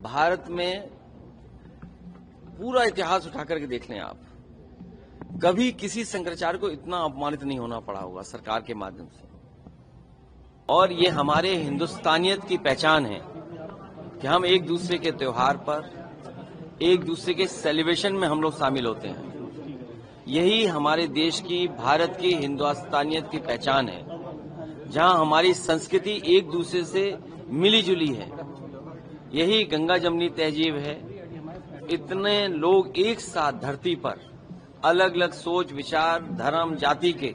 भारत में पूरा इतिहास उठा करके देख लें आप, कभी किसी शंकराचार्य को इतना अपमानित नहीं होना पड़ा होगा सरकार के माध्यम से। और ये हमारे हिंदुस्तानियत की पहचान है कि हम एक दूसरे के त्योहार पर, एक दूसरे के सेलिब्रेशन में हम लोग शामिल होते हैं। यही हमारे देश की, भारत की हिंदुस्तानियत की पहचान है, जहां हमारी संस्कृति एक दूसरे से मिली जुली है। यही गंगा जमनी तहजीब है। इतने लोग एक साथ धरती पर, अलग अलग सोच, विचार, धर्म, जाति के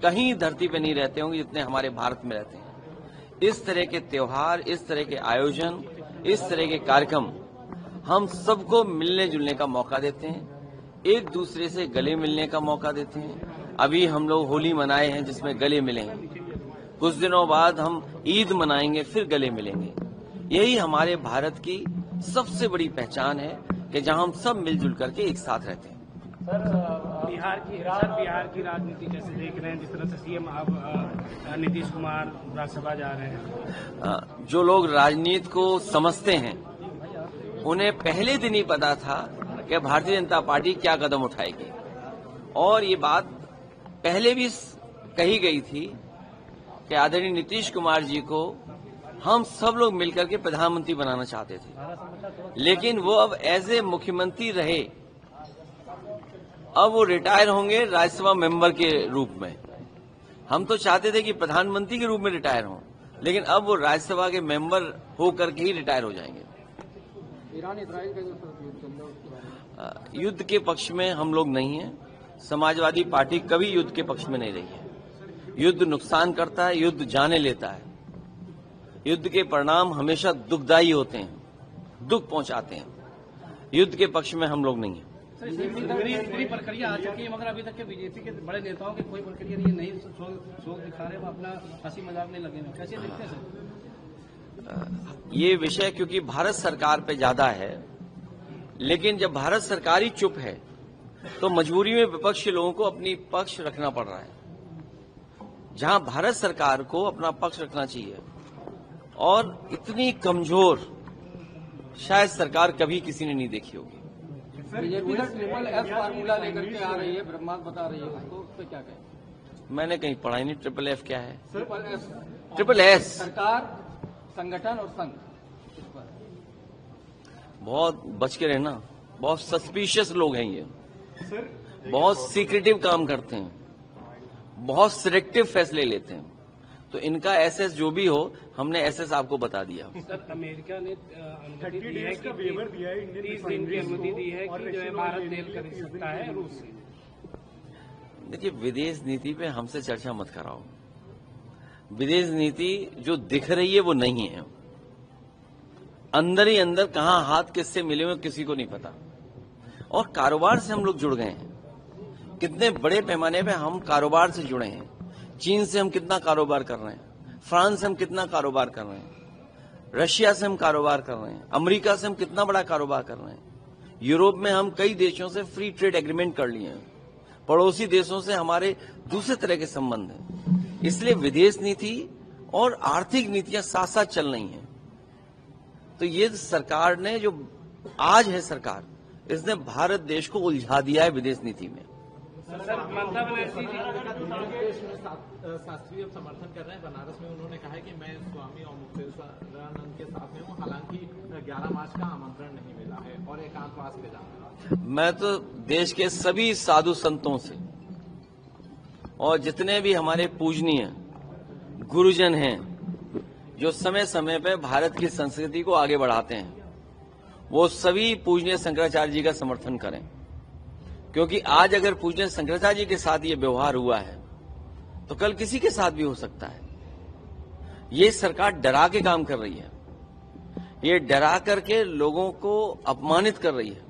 कहीं धरती पे नहीं रहते होंगे जितने हमारे भारत में रहते हैं। इस तरह के त्योहार, इस तरह के आयोजन, इस तरह के कार्यक्रम हम सबको मिलने जुलने का मौका देते हैं, एक दूसरे से गले मिलने का मौका देते हैं। अभी हम लोग होली मनाए हैं जिसमें गले मिले हैं, कुछ दिनों बाद हम ईद मनाएंगे, फिर गले मिलेंगे। यही हमारे भारत की सबसे बड़ी पहचान है कि जहां हम सब मिलजुल करके एक साथ रहते हैं। सर, बिहार की राजनीति कैसे देख रहे हैं? जिस तरह से सीएम अब नीतीश कुमार राज्यसभा जा रहे हैं। जो लोग राजनीति को समझते हैं उन्हें पहले दिन ही पता था कि भारतीय जनता पार्टी क्या कदम उठाएगी, और ये बात पहले भी कही गई थी कि आदरणीय नीतीश कुमार जी को हम सब लोग मिलकर के प्रधानमंत्री बनाना चाहते थे, लेकिन वो अब एज ए मुख्यमंत्री रहे। अब वो रिटायर होंगे राज्यसभा मेंबर के रूप में। हम तो चाहते थे कि प्रधानमंत्री के रूप में रिटायर हों, लेकिन अब वो राज्यसभा के मेंबर होकर के ही रिटायर हो जाएंगे। ईरान इजराइल का जो युद्ध के पक्ष में हम लोग नहीं हैं। समाजवादी पार्टी कभी युद्ध के पक्ष में नहीं रही है। युद्ध नुकसान करता है, युद्ध जाने लेता है। युद्ध के परिणाम हमेशा दुखदायी होते हैं, दुख पहुंचाते हैं। युद्ध के पक्ष में हम लोग नहीं हैं। पूरी प्रक्रिया आ चुकी है, मगर अभी तक के बीजेपी के बड़े नेताओं की कोई प्रक्रिया नहीं है, नहीं शोक दिखा रहे, वो अपना हंसी मजाक नहीं लगे। कैसे देखते हैं सर ये विषय? क्योंकि भारत सरकार पे ज्यादा है, लेकिन जब भारत सरकार ही चुप है तो मजबूरी में विपक्ष के लोगों को अपनी पक्ष रखना पड़ रहा है, जहां भारत सरकार को अपना पक्ष रखना चाहिए। और इतनी कमजोर शायद सरकार कभी किसी ने नहीं देखी होगी। बीजेपी का ट्रिपल एस फार्मूला लेकर के आ रही है, ब्रह्मास्त्र बता रही है, उसको उस पर क्या कहें? मैंने कहीं पढ़ा ही नहीं ट्रिपल एफ क्या है। ट्रिपल एस सरकार, संगठन और संघ। बहुत बच के रहना, बहुत सस्पिशियस लोग हैं ये, बहुत सीक्रेटिव काम करते हैं, बहुत सिलेक्टिव फैसले लेते हैं। तो इनका एसएस जो भी हो, हमने एसएस आपको बता दिया। सर, अमेरिका ने 30 दिन की अनुमति दी है कि जो है भारत तेल खरीद सकता है रूस से। देखिए, विदेश नीति पे हमसे चर्चा मत कराओ। विदेश नीति जो दिख रही है वो नहीं है। अंदर ही अंदर कहां हाथ किससे मिले हुए किसी को नहीं पता। और कारोबार से हम लोग जुड़ गए हैं, कितने बड़े पैमाने पे हम कारोबार से जुड़े हैं। चीन से हम कितना कारोबार कर रहे हैं, फ्रांस से हम कितना कारोबार कर रहे हैं, रशिया से हम कारोबार कर रहे हैं, अमेरिका से हम कितना बड़ा कारोबार कर रहे हैं। यूरोप में हम कई देशों से फ्री ट्रेड एग्रीमेंट कर लिए हैं। पड़ोसी देशों से हमारे दूसरे तरह के संबंध हैं। इसलिए विदेश नीति और आर्थिक नीतियां साथ साथ चल रही हैं। तो ये सरकार ने, जो आज है सरकार, इसने भारत देश को उलझा दिया है विदेश नीति में। सर, ममता बनर्जी शास्त्री अब समर्थन कर रहे हैं। बनारस में उन्होंने कहा है कि मैं स्वामी और मुक्तेश्वरानंद के साथ में हूँ, हालांकि 11 मार्च का आमंत्रण नहीं मिला है और एकांतवास पे जाना। मैं तो देश के सभी साधु संतों से और जितने भी हमारे पूजनीय गुरुजन हैं, जो समय समय पे भारत की संस्कृति को आगे बढ़ाते हैं, वो सभी पूजनीय शंकराचार्य जी का समर्थन करें। क्योंकि आज अगर पूजनीय शंकराचार्य जी के साथ ये व्यवहार हुआ है तो कल किसी के साथ भी हो सकता है। ये सरकार डरा के काम कर रही है, ये डरा करके लोगों को अपमानित कर रही है।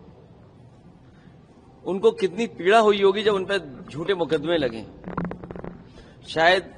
उनको कितनी पीड़ा हुई होगी जब उन पर झूठे मुकदमे लगे। शायद